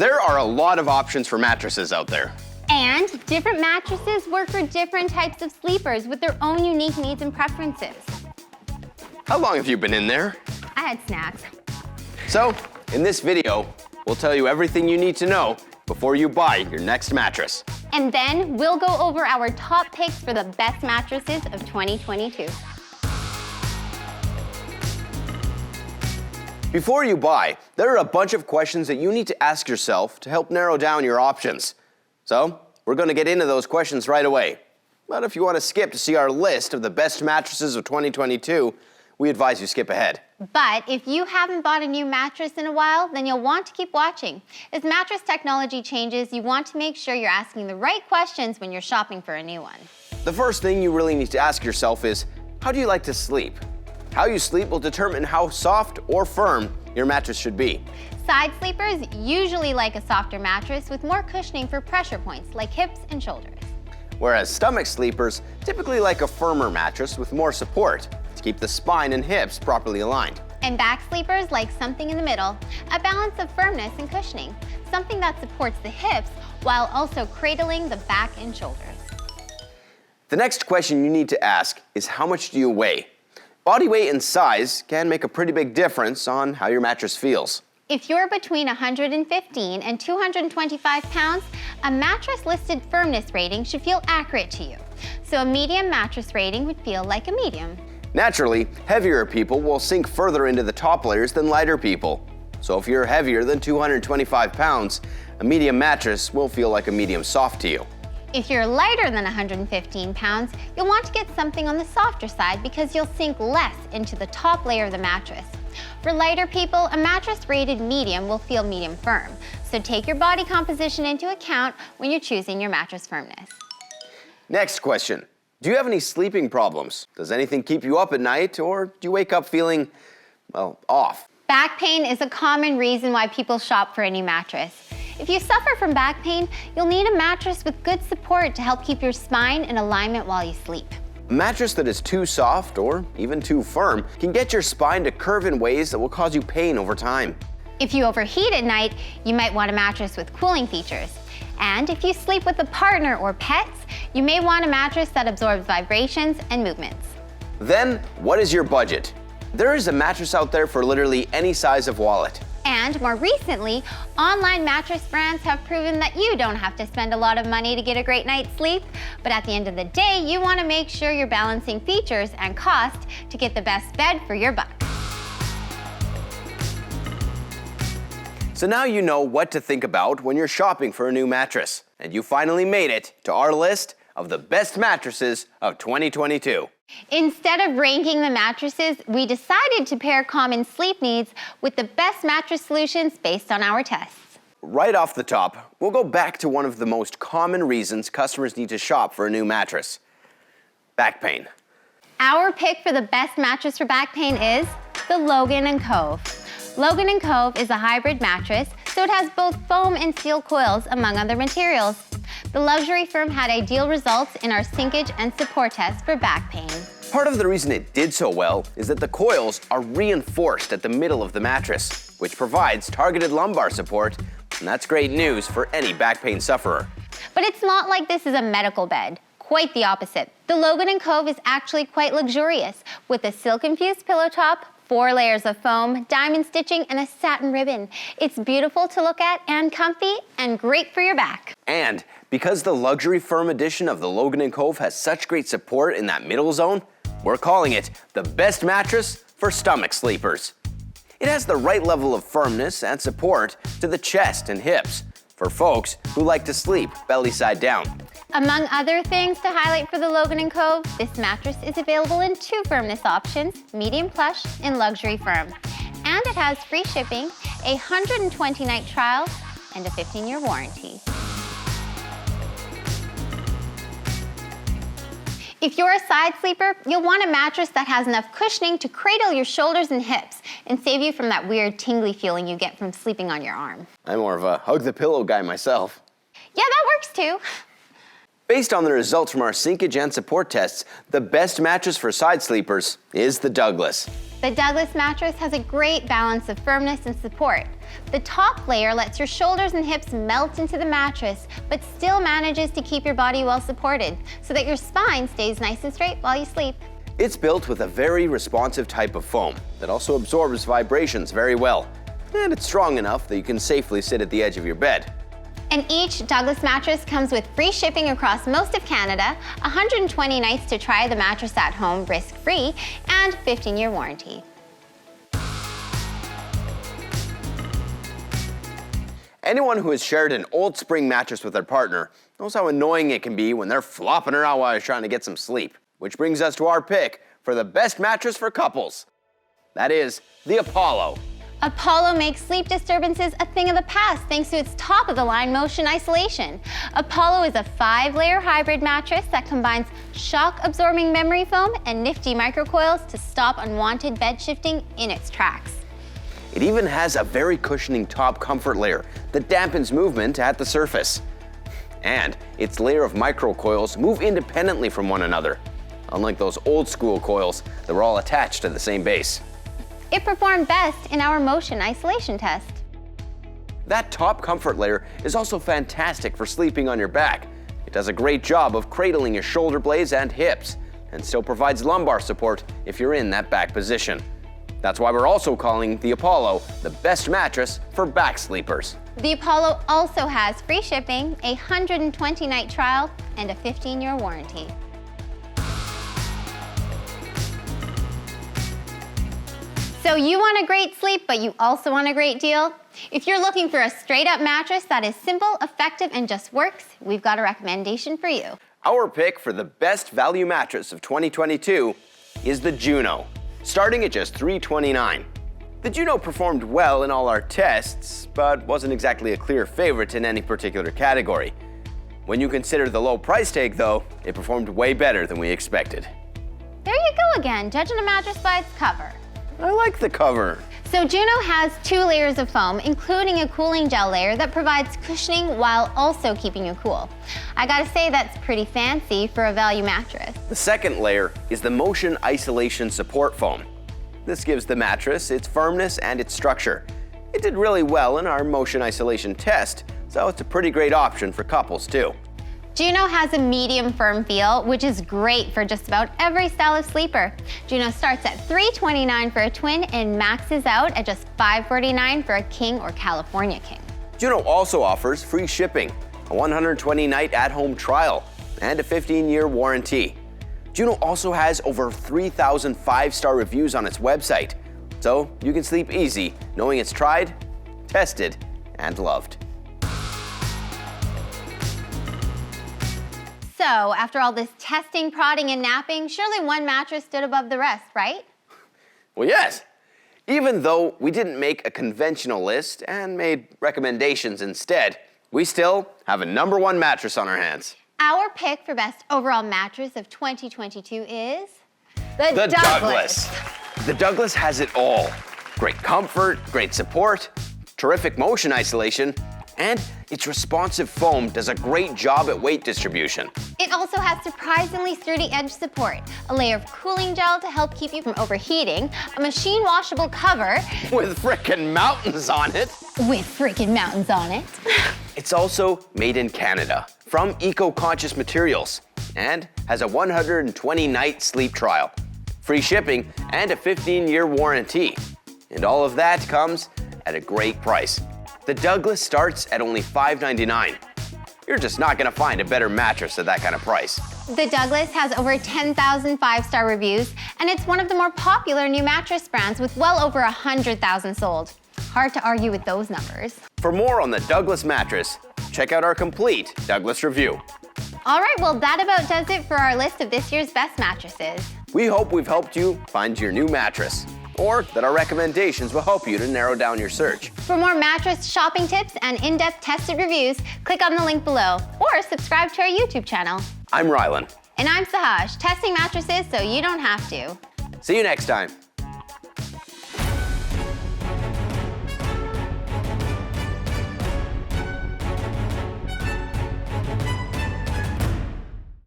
There are a lot of options for mattresses out there. And different mattresses work for different types of sleepers with their own unique needs and preferences. How long have you been in there? I had snacks. So, in this video, we'll tell you everything you need to know before you buy your next mattress. And then we'll go over our top picks for the best mattresses of 2022. Before you buy, there are a bunch of questions that you need to ask yourself to help narrow down your options. So, we're going to get into those questions right away. But if you want to skip to see our list of the best mattresses of 2022, we advise you skip ahead. But if you haven't bought a new mattress in a while, then you'll want to keep watching. As mattress technology changes, you want to make sure you're asking the right questions when you're shopping for a new one. The first thing you really need to ask yourself is, how do you like to sleep? How you sleep will determine how soft or firm your mattress should be. Side sleepers usually like a softer mattress with more cushioning for pressure points like hips and shoulders. Whereas stomach sleepers typically like a firmer mattress with more support to keep the spine and hips properly aligned. And back sleepers like something in the middle, a balance of firmness and cushioning, something that supports the hips while also cradling the back and shoulders. The next question you need to ask is, how much do you weigh? Body weight and size can make a pretty big difference on how your mattress feels. If you're between 115 and 225 pounds, a mattress listed firmness rating should feel accurate to you. So a medium mattress rating would feel like a medium. Naturally, heavier people will sink further into the top layers than lighter people. So if you're heavier than 225 pounds, a medium mattress will feel like a medium soft to you. If you're lighter than 115 pounds, you'll want to get something on the softer side because you'll sink less into the top layer of the mattress. For lighter people, a mattress rated medium will feel medium firm. So take your body composition into account when you're choosing your mattress firmness. Next question. Do you have any sleeping problems? Does anything keep you up at night, or do you wake up feeling, well, off? Back pain is a common reason why people shop for a new mattress. If you suffer from back pain, you'll need a mattress with good support to help keep your spine in alignment while you sleep. A mattress that is too soft or even too firm can get your spine to curve in ways that will cause you pain over time. If you overheat at night, you might want a mattress with cooling features. And if you sleep with a partner or pets, you may want a mattress that absorbs vibrations and movements. Then, what is your budget? There is a mattress out there for literally any size of wallet. And more recently, online mattress brands have proven that you don't have to spend a lot of money to get a great night's sleep. But at the end of the day, you want to make sure you're balancing features and cost to get the best bed for your buck. So now you know what to think about when you're shopping for a new mattress. And you finally made it to our list of the best mattresses of 2022. Instead of ranking the mattresses, we decided to pair common sleep needs with the best mattress solutions based on our tests. Right off the top, we'll go back to one of the most common reasons customers need to shop for a new mattress: back pain. Our pick for the best mattress for back pain is the Logan & Cove. Logan & Cove is a hybrid mattress, so it has both foam and steel coils, among other materials. The luxury firm had ideal results in our sinkage and support tests for back pain. Part of the reason it did so well is that the coils are reinforced at the middle of the mattress, which provides targeted lumbar support, and that's great news for any back pain sufferer. But it's not like this is a medical bed. Quite the opposite. The Logan & Cove is actually quite luxurious, with a silk-infused pillow top, 4 layers of foam, diamond stitching, and a satin ribbon. It's beautiful to look at and comfy and great for your back. And because the luxury firm edition of the Logan & Cove has such great support in that middle zone, we're calling it the best mattress for stomach sleepers. It has the right level of firmness and support to the chest and hips for folks who like to sleep belly side down. Among other things to highlight for the Logan & Cove, this mattress is available in 2 firmness options, medium plush and luxury firm. And it has free shipping, a 120-night trial, and a 15-year warranty. If you're a side sleeper, you'll want a mattress that has enough cushioning to cradle your shoulders and hips and save you from that weird tingly feeling you get from sleeping on your arm. I'm more of a hug the pillow guy myself. Yeah, that works too. Based on the results from our sinkage and support tests, the best mattress for side sleepers is the Douglas. The Douglas mattress has a great balance of firmness and support. The top layer lets your shoulders and hips melt into the mattress, but still manages to keep your body well supported so that your spine stays nice and straight while you sleep. It's built with a very responsive type of foam that also absorbs vibrations very well. And it's strong enough that you can safely sit at the edge of your bed. And each Douglas mattress comes with free shipping across most of Canada, 120 nights to try the mattress at home risk-free, and 15-year warranty. Anyone who has shared an old spring mattress with their partner knows how annoying it can be when they're flopping around while you're trying to get some sleep. Which brings us to our pick for the best mattress for couples. That is the Apollo. Apollo makes sleep disturbances a thing of the past thanks to its top-of-the-line motion isolation. Apollo is a 5-layer hybrid mattress that combines shock-absorbing memory foam and nifty microcoils to stop unwanted bed shifting in its tracks. It even has a very cushioning top comfort layer that dampens movement at the surface. And its layer of microcoils move independently from one another, unlike those old-school coils that were all attached to the same base. It performed best in our motion isolation test. That top comfort layer is also fantastic for sleeping on your back. It does a great job of cradling your shoulder blades and hips, and still provides lumbar support if you're in that back position. That's why we're also calling the Apollo the best mattress for back sleepers. The Apollo also has free shipping, a 120-night trial, and a 15-year warranty. So you want a great sleep, but you also want a great deal? If you're looking for a straight-up mattress that is simple, effective, and just works, we've got a recommendation for you. Our pick for the best value mattress of 2022 is the Juno, starting at just $329. The Juno performed well in all our tests, but wasn't exactly a clear favorite in any particular category. When you consider the low price tag, though, it performed way better than we expected. There you go again, judging a mattress by its cover. I like the cover. So Juno has 2 layers of foam, including a cooling gel layer that provides cushioning while also keeping you cool. I gotta say that's pretty fancy for a value mattress. The second layer is the motion isolation support foam. This gives the mattress its firmness and its structure. It did really well in our motion isolation test, so it's a pretty great option for couples too. Juno has a medium firm feel, which is great for just about every style of sleeper. Juno starts at $329 for a twin and maxes out at just $549 for a king or California king. Juno also offers free shipping, a 120-night at-home trial, and a 15-year warranty. Juno also has over 3,000 5-star reviews on its website, so you can sleep easy knowing it's tried, tested, and loved. So, after all this testing, prodding, and napping, surely one mattress stood above the rest, right? Well, yes. Even though we didn't make a conventional list and made recommendations instead, we still have a #1 mattress on our hands. Our pick for best overall mattress of 2022 is the Douglas. The Douglas has it all. Great comfort, great support, terrific motion isolation, and its responsive foam does a great job at weight distribution. It also has surprisingly sturdy edge support, a layer of cooling gel to help keep you from overheating, a machine washable cover With frickin' mountains on it. It's also made in Canada from eco-conscious materials and has a 120-night sleep trial, free shipping, and a 15-year warranty. And all of that comes at a great price. The Douglas starts at only $599. You're just not gonna find a better mattress at that kind of price. The Douglas has over 10,000 5-star reviews, and it's one of the more popular new mattress brands with well over 100,000 sold. Hard to argue with those numbers. For more on the Douglas mattress, check out our complete Douglas review. All right, well, that about does it for our list of this year's best mattresses. We hope we've helped you find your new mattress, or that our recommendations will help you to narrow down your search. For more mattress shopping tips and in-depth tested reviews, click on the link below or subscribe to our YouTube channel. I'm Rylan. And I'm Sahaj, testing mattresses so you don't have to. See you next time.